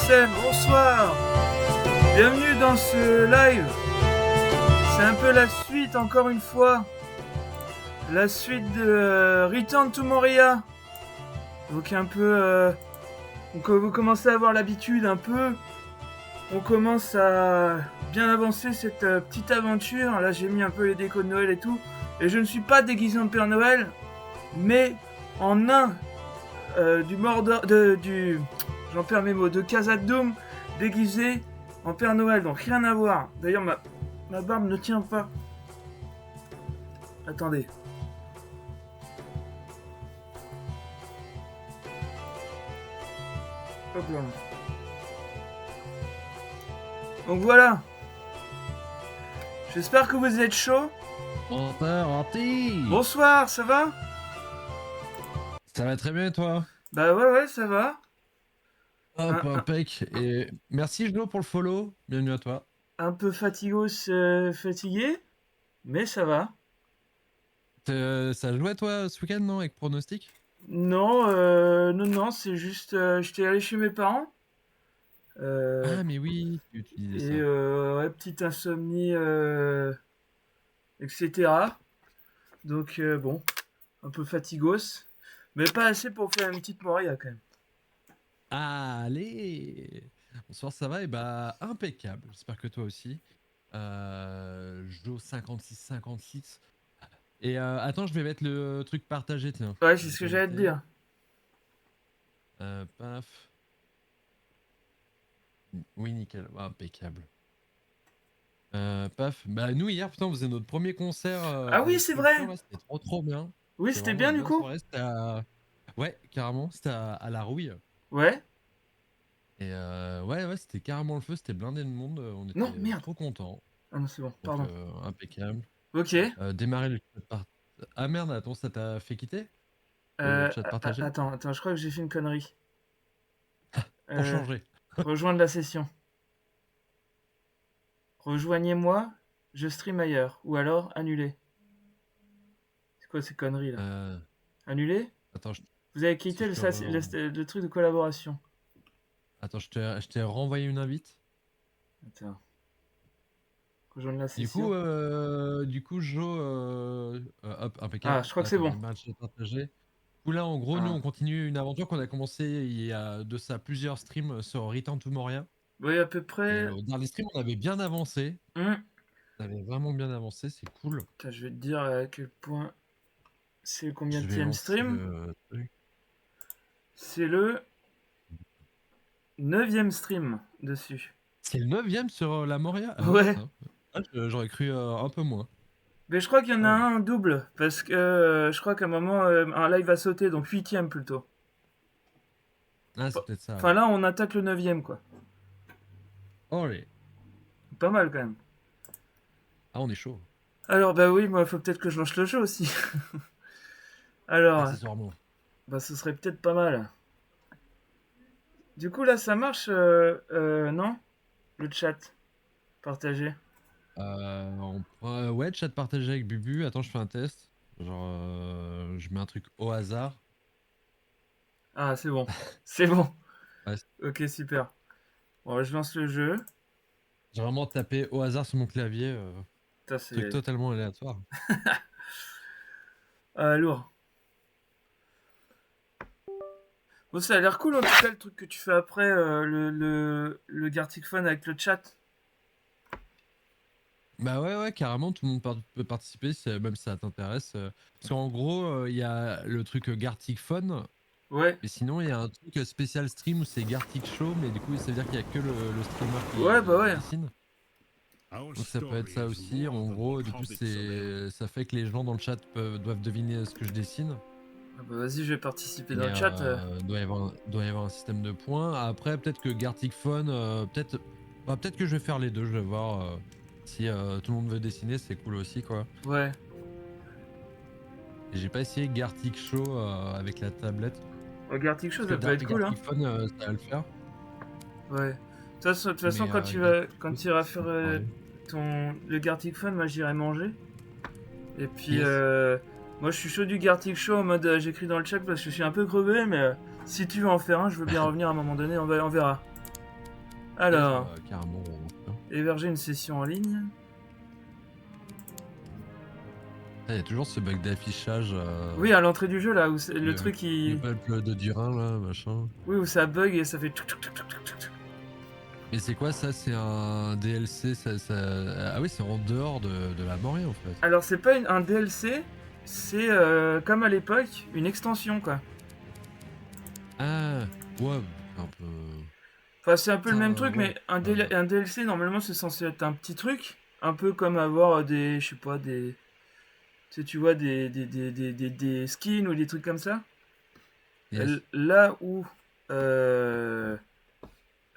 Arsène, bonsoir. Bienvenue dans ce live. C'est un peu la suite, encore une fois. La suite de Return to Moria. Donc un peu... donc vous commencez à avoir l'habitude un peu. On commence à bien avancer cette petite aventure. Là j'ai mis un peu les décos de Noël et tout. Et je ne suis pas déguisé en Père Noël, mais en nain du Mordor... du... J'en perds mes mots. De Khazad-dûm déguisé en Père Noël. Donc rien à voir. D'ailleurs ma barbe ne tient pas. Attendez. Hop là. Donc voilà. J'espère que vous êtes chaud. Bonsoir, ça va? Ça va très bien et toi? Bah ouais, ça va. Hop, impec. Et merci Jno pour le follow. Bienvenue à toi. Un peu fatigué, mais ça va. Ça jouait toi ce week-end, non, avec pronostic? Non, non, c'est juste, j'étais allé chez mes parents. Ah mais oui, tu disais Et ça. ouais, petite insomnie, etc. Donc bon, un peu fatigos, mais pas assez pour faire une petite moria quand même. Allez. Bonsoir, ça va? Et bah impeccable. J'espère que toi aussi. Jo 56. Et attends, je vais mettre le truc partagé, tiens. Ouais, c'est ce que j'allais te dire. Paf. Oui, nickel. Impeccable. Paf. Bah nous hier, putain, on faisait notre premier concert Ah oui, avec c'est vrai. Culture, là, c'était trop bien. Oui, C'était c'était vraiment bien une du bonne coup. soirée. Ouais, carrément, c'était à La Rouille. Ouais. Et ouais, c'était carrément le feu, c'était blindé de monde, on Non, était merde. trop contents. Ah non, c'est bon, Donc pardon. impeccable. Ok. Démarrer le chat Ah merde, attends, ça t'a fait quitter? Le Euh, chat partagé? attends, je crois que j'ai fait une connerie. Pour Euh, changer. rejoindre la session. Rejoignez-moi, je stream ailleurs. Ou alors, annuler. C'est quoi ces conneries là? Euh, Annuler? attends, Vous avez si quitté je te le truc de collaboration. Attends, je t'ai renvoyé une invite. Attends. Rejoindre la Du session. coup, Jo, hop, Ah, impeccable. je crois que c'est Attends, bon. démarrer le chat partagé. Du coup, là, en gros, nous, Ah. on continue une aventure qu'on a commencé il y a de ça plusieurs streams sur Return to Moria. Oui, à peu Et près. au dernier stream, on avait bien avancé. Hmm. On avait vraiment bien avancé, c'est cool. Putain, je vais te dire à quel point c'est le combien Je de vais TM lancer stream. le truc. C'est le 9e stream dessus. C'est le 9ème sur la Moria? Ah ouais, Ouais. putain. Ah, j'aurais cru un peu moins. Mais je crois qu'il y en a Ah ouais. un double. Parce que je crois qu'à un moment, un live a sauté. Donc 8e plutôt. Ah, c'est peut-être ça, Enfin ouais. là, on attaque le 9e quoi. Allez. Pas mal quand même. Ah, on est chaud. Alors bah oui, moi faut peut-être que je lance le jeu aussi. Alors, Accessoirement. bah ce serait peut-être pas mal. Du coup là ça marche, non? Le chat partagé. Ouais, chat partagé avec Bubu. Attends, je fais un test. Genre, je mets un truc au hasard. Ah c'est bon. C'est bon. Ouais, Ok super. Bon je lance le jeu. j'ai vraiment tapé au hasard sur mon clavier. Putain Truc c'est... totalement aléatoire. Ah lourd. Bon ça a l'air cool en tout cas le truc que tu fais après, le Gartic Fun avec le chat. Bah ouais, carrément, tout le monde peut participer, même si ça t'intéresse. Parce qu'en gros, il y a le truc Gartic Fun, Ouais. mais sinon, il y a un truc spécial stream où c'est Gartic Show, mais du coup, ça veut dire qu'il y a que le streamer Ouais bah qui ouais. dessine. Donc ça peut être ça aussi. En gros, du coup, ça fait que les gens dans le chat doivent deviner ce que je dessine. Ah bah vas-y je vais participer Et dans le chat. doit y avoir un système de points. Après, peut-être que Gartic Fun, peut-être que je vais faire les deux. Je vais voir si tout le monde veut dessiner, c'est cool aussi, quoi. Ouais. Et j'ai pas essayé Gartic Show avec la tablette. Oh, Gartic Show Parce que ça peut être cool hein. Gartic Fun, ça va le faire. Ouais. De toute façon Mais quand tu Gartic Show, iras c'est faire pas pareil. le Gartic Fun, moi j'irai manger. Et puis Yes. moi je suis chaud du Gartic Show en mode j'écris dans le chat parce que je suis un peu crevé mais si tu veux en faire un, je veux bien revenir à un moment donné, on verra. Alors, Carrément. héberger une session en ligne. Il y a toujours ce bug d'affichage. Oui, à l'entrée du jeu, là, où le le- truc qui... Le peuple de Durin, là, machin. Oui, où ça bug et ça fait... tchouk, tchouk, tchouk, tchouk, tchouk, tchouk. Mais c'est quoi ça? C'est un DLC Ah oui, c'est en dehors de la Moria en fait. Alors, c'est pas un DLC, c'est, comme à l'époque, une extension, quoi. Ah, ouais, un peu. Enfin, c'est un peu le Putain, même truc, ouais. mais un DLC, normalement, c'est censé être un petit truc. Un peu comme avoir des... Je sais pas, des... Tu vois, des skins ou des trucs comme ça. Yes. Là où...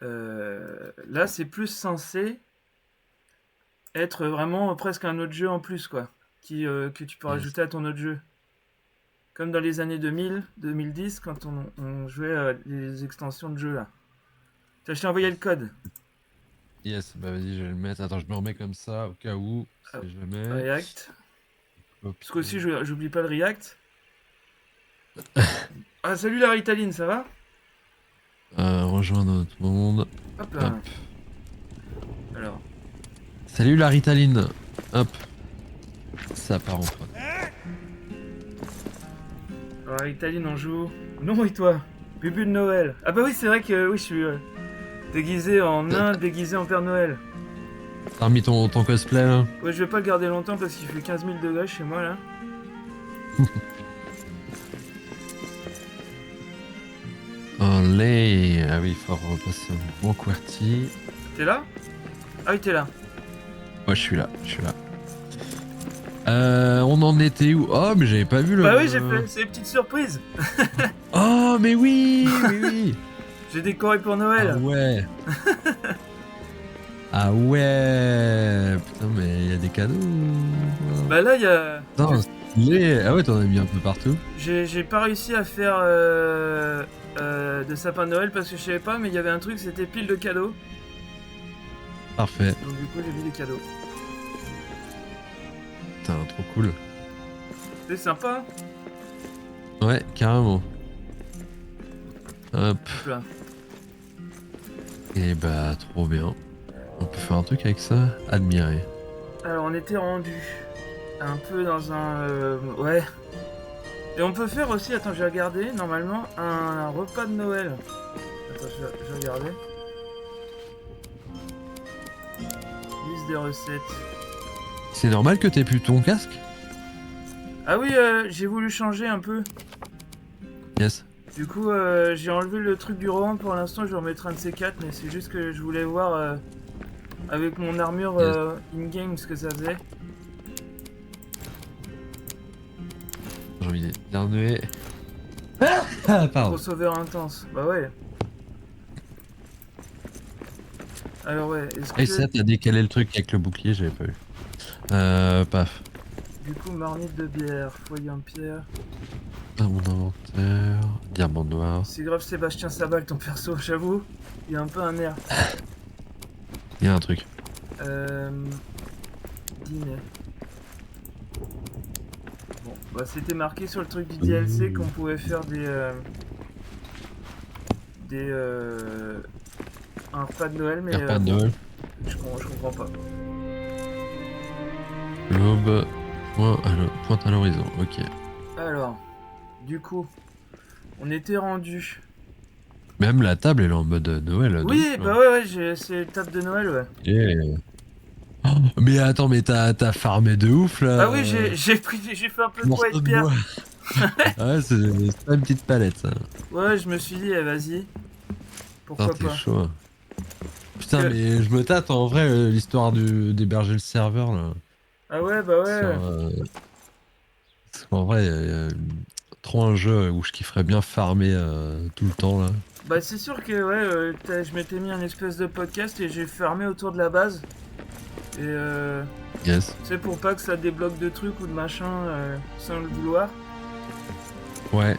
là, c'est plus censé être vraiment presque un autre jeu en plus, quoi. Que tu peux Yes. rajouter à ton autre jeu. Comme dans les années 2000, 2010, quand on jouait les extensions de jeu, là. Je t'ai envoyé le code. Yes, bah vas-y, je vais le mettre. Attends, je me remets comme ça au cas où, si Ah, jamais. React. Hop. Parce qu'aussi, j'oublie pas le React. Ah, salut la Ritaline, ça va? Rejoindre notre monde. Hop là. Hop. Alors. Salut la Ritaline. Hop. Ça part en pote. Alors, Ritaline, on joue. Non, et toi? Bubu de Noël. Ah bah oui, c'est vrai que oui, je suis déguisé en nain, déguisé en Père Noël. T'as remis ton cosplay là? Ouais, je vais pas le garder longtemps parce qu'il fait 15 000 degrés chez moi, là. Allez. Ah oui, il faut repasser un bon QWERTY. T'es là? Ah oui, t'es là. Ouais, je suis là, on en était où? Oh, mais j'avais pas vu le. Bah oui, j'ai fait, c'est une petite surprise. Oh, mais oui, oui. J'ai décoré pour Ah Noël. ouais. Ah ouais. Putain, mais il y a des cadeaux. Bah là, il y a... Putain, stylé. Ah ouais, t'en as mis un peu partout. J'ai pas réussi à faire de sapin de Noël parce que je savais pas, mais il y avait un truc, c'était pile de cadeaux. Parfait. Donc du coup, j'ai mis des cadeaux. Putain, trop cool. C'est sympa. Ouais, carrément. Hop. Hop là. Et bah, trop bien. On peut faire un truc avec ça? Admirer. Alors, on était rendu un peu dans un... ouais. Et on peut faire aussi, attends, j'ai regardé, normalement, un repas de Noël. Attends, je vais regarder. Liste des recettes. C'est normal que t'aies plus ton casque? Ah oui, j'ai voulu changer un peu. Yes. Du coup, j'ai enlevé le truc du roman pour l'instant, je vais remettre un de ces quatre, mais c'est juste que je voulais voir avec mon armure in-game ce que ça faisait. J'ai envie d'éternuer. Pardon. Crossover intense, bah ouais. Alors ouais, est-ce Et que... ça, t'as décalé le truc avec le bouclier, j'avais pas vu. Paf. Du coup, marmite de bière, foyer en pierre. Dans mon inventaire. Diamant noir. C'est grave Sébastien Sabal ton perso, j'avoue. Il a un peu un air. Il y a un truc. Dîner. Bon, bah c'était marqué sur le truc du DLC qu'on pouvait faire un repas de Noël, mais Repas de Noël. je comprends pas. L'aube. Pointe à l'horizon. Ok. Alors, du coup, on était rendu. Même la table, elle est en mode Noël. Oui, donc, bah ouais, c'est table de Noël, ouais. Et... Oh, mais attends, mais t'as farmé de ouf là. Ah oui, j'ai fait un peu de poids et de morceau de pierre. bois. Ouais, c'est pas une petite palette ça. Ouais, je me suis dit, vas-y. Pourquoi Putain, t'es pas. chaud. Putain, Que- mais je me tâte en vrai l'histoire d'héberger le serveur là. Ah ouais, bah ouais. Parce qu'en vrai, trop un jeu où je kifferais bien farmer tout le temps là. Bah c'est sûr que ouais, je m'étais mis un espèce de podcast et j'ai fermé autour de la base. Et Yes. c'est pour pas que ça débloque de trucs ou de machin sans le vouloir. Ouais.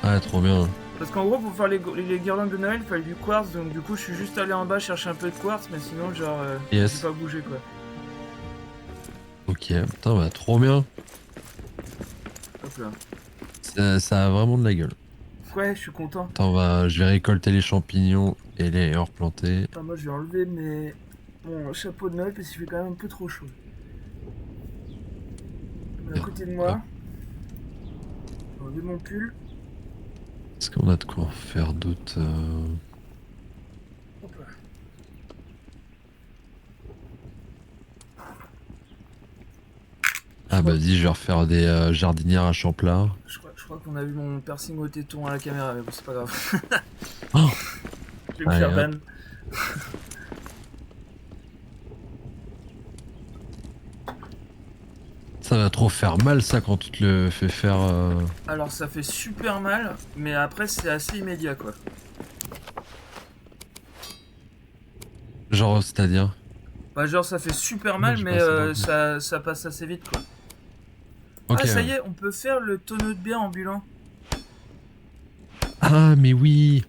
Ah, trop bien. Parce qu'en gros, pour faire les guirlandes de Noël, il fallait du quartz. Donc du coup, je suis juste allé en bas chercher un peu de quartz, mais sinon, genre, Yes. j'ai pas bougé quoi. Ok, putain, bah trop bien. Hop là. Ça a vraiment de la gueule. Ouais, je suis content. Attends, je vais récolter les champignons et les replanter. Attends, moi je vais enlever mon chapeau de Noël parce qu'il fait quand même un peu trop chaud. À côté de moi. Hop. Je vais enlever mon pull. Est-ce qu'on a de quoi en faire d'autre Hop là. Ah bah dis, je vais refaire des jardinières à Champlain. Je crois qu'on a vu mon piercing au téton à la caméra, mais bon, c'est pas grave. Oh, Je vais me faire allez, ban. ça va trop faire mal ça quand tu te le fais faire. Alors ça fait super mal, mais après c'est assez immédiat quoi. Genre, c'est-à-dire. Bah genre ça fait super Moi, mal, j'ai mais pas ça non plus. ça passe assez vite quoi. Ok. Ah ça y est, on peut faire le tonneau de bière ambulant. Ah mais oui.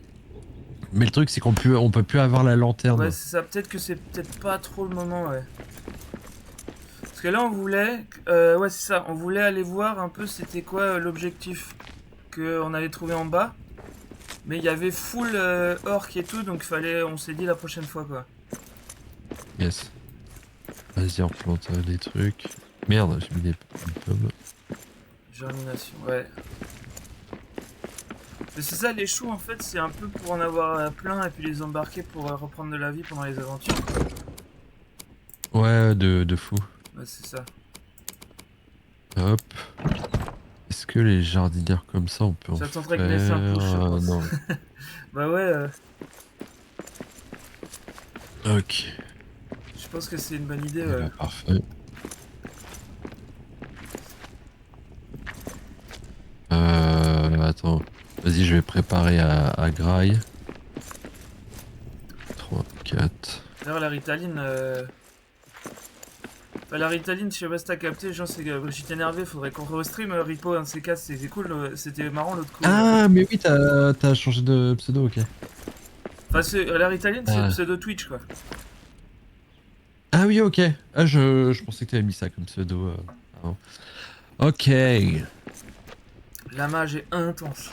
Mais le truc c'est on peut plus avoir la lanterne. Ouais c'est ça, peut-être que c'est peut-être pas trop le moment ouais. Parce que là on voulait, ouais c'est ça, on voulait aller voir un peu c'était quoi l'objectif qu'on avait trouvé en bas. Mais il y avait full orc et tout, donc on s'est dit la prochaine fois quoi. Yes. Vas-y, on replante des trucs. Merde, j'ai mis des pommes. Germination, ouais. Mais c'est ça, les choux en fait, c'est un peu pour en avoir plein et puis les embarquer pour reprendre de la vie pendant les aventures. Ouais, de fou. Ouais, c'est ça. Hop. Est-ce que les jardinières comme ça, on peut en Ça faire tenterait que les un push, je pense. Non. Bah ouais, Ok. je pense que c'est une bonne idée. Eh ben, parfait. Attends. Vas-y, je vais préparer à graille. 3, 4. D'ailleurs, la Ritaline. Enfin, la Ritaline, je sais pas si t'as capté, genre, c'est que j'étais énervé, faudrait qu'on restream Ripo, un de ces quatre, c'était cool, c'était marrant l'autre coup. Ah, mais oui, t'as changé de pseudo, ok. Enfin, la Ritaline, c'est le Ah. pseudo Twitch quoi. Ah oui, ok. Ah, je pensais que t'avais mis ça comme pseudo. Avant. Ok. La mage est intense.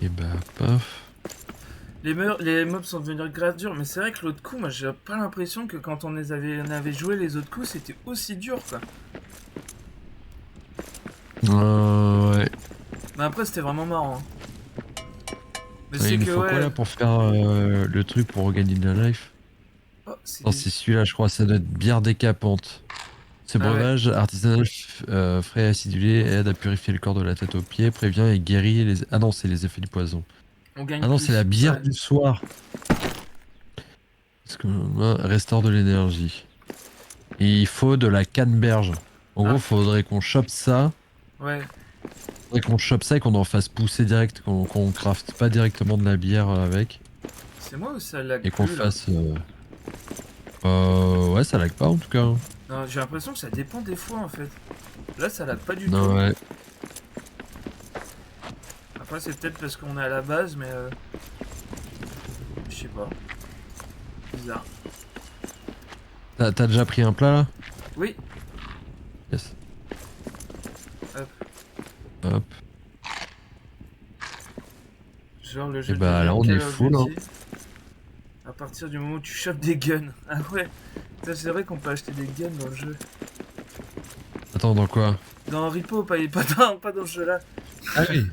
Et bah, paf. Les mobs sont devenus grave durs, mais c'est vrai que l'autre coup, moi j'ai pas l'impression que quand on avait joué les autres coups, c'était aussi dur quoi. Ouais. Mais après, c'était vraiment marrant. Hein. Mais Ouais, c'est il nous que faut ouais. quoi là pour faire le truc pour regagner de la life? Oh, c'est Non, c'est celui-là, je crois. Ça doit être bière décapante. Ce Ah ouais. breuvage artisanal frais et acidulé aide à purifier le corps de la tête aux pieds, prévient et guérit les. Ah non, c'est les effets du poison. On gagne Ah non, plus. c'est la bière Ouais. du soir. Parce que restaure de l'énergie. Et il faut de la canneberge. En gros, faudrait qu'on chope ça. Ouais. Faudrait qu'on chope ça et qu'on en fasse pousser direct, qu'on crafte pas directement de la bière avec. C'est moi ou ça lag Et qu'on plus, là fasse. Ouais, ça lag pas en tout cas. Non, j'ai l'impression que ça dépend des fois en fait. Là, ça lag pas du tout. Non, ouais. Après, c'est peut-être parce qu'on est à la base, mais je sais pas. Bizarre. T'as déjà pris un plat là? Oui. Yes. Hop. Hop. Genre le jeu Et bah de là, on Call est of full. Hein. Duty. À partir du moment où tu chopes des guns. Ah ouais. C'est vrai qu'on peut acheter des guns dans le jeu. Attends, dans quoi? Dans Repo, pas dans ce jeu-là. Ah oui.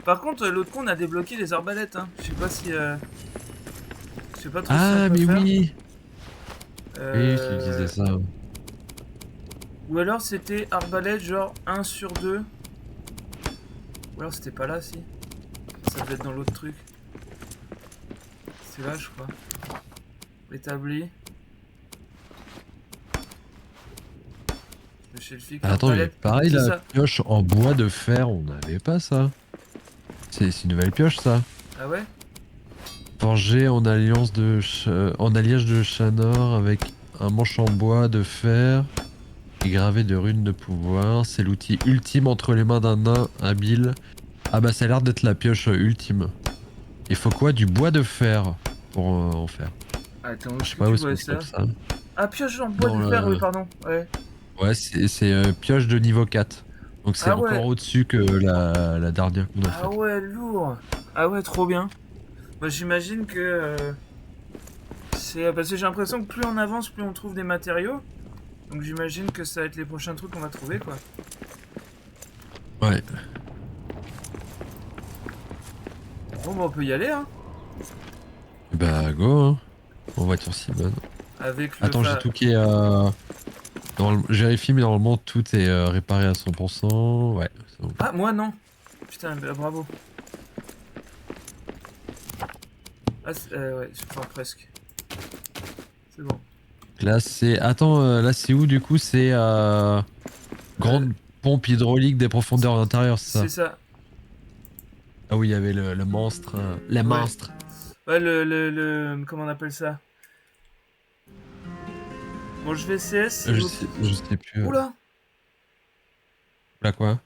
Par contre, l'autre coup, on a débloqué les arbalètes. Hein. Je sais pas si. Je sais pas trop si Ah, on peut mais faire. oui. Euh, Oui, tu disais ça. Ou alors c'était arbalète genre 1 sur 2. Ou alors c'était pas là si. Ça devait être dans l'autre truc. C'est là je crois. Établi. Le shelfie. Attends, mais pareil, c'est la ça. pioche en bois de fer, on n'avait pas ça. C'est une nouvelle pioche ça. Ah ouais. Forgée en alliage de Chanor avec un manche en bois de fer et gravé de runes de pouvoir. C'est l'outil ultime entre les mains d'un nain habile. Ah bah ça a l'air d'être la pioche ultime. Il faut quoi? Du bois de fer pour en faire. Attends, Je sais pas où est-ce qu'on stoppe ça. Ah, pioche en bois Dans de fer, oui, pardon. Ouais. Ouais, c'est pioche de niveau 4. Donc c'est Ah ouais. encore au-dessus que la dernière qu'on a Ah faite. ouais, lourd. Ah ouais, trop bien. Bah, j'imagine que c'est parce que j'ai l'impression que plus on avance, plus on trouve des matériaux. Donc j'imagine que ça va être les prochains trucs qu'on va trouver, quoi. Ouais. Bon, bah, on peut y aller, hein. Bah go, hein. En voiture Simone. Avec le Attends, j'ai fa... tout qui est... je vérifie, mais normalement tout est réparé à 100%. Ouais, c'est bon. Ah, moi non. Putain, bah, bravo. Ah, ouais, enfin, presque. C'est bon. Là c'est... Attends, là c'est où du coup? C'est Euh, grande pompe hydraulique des profondeurs intérieures, c'est c'est ça? ça. Ah oui, il y avait le monstre. Le Ouais. monstre. Ouais, comment on appelle ça? Bon, je vais CS, c'est au... Je sais plus. Oula! Là quoi?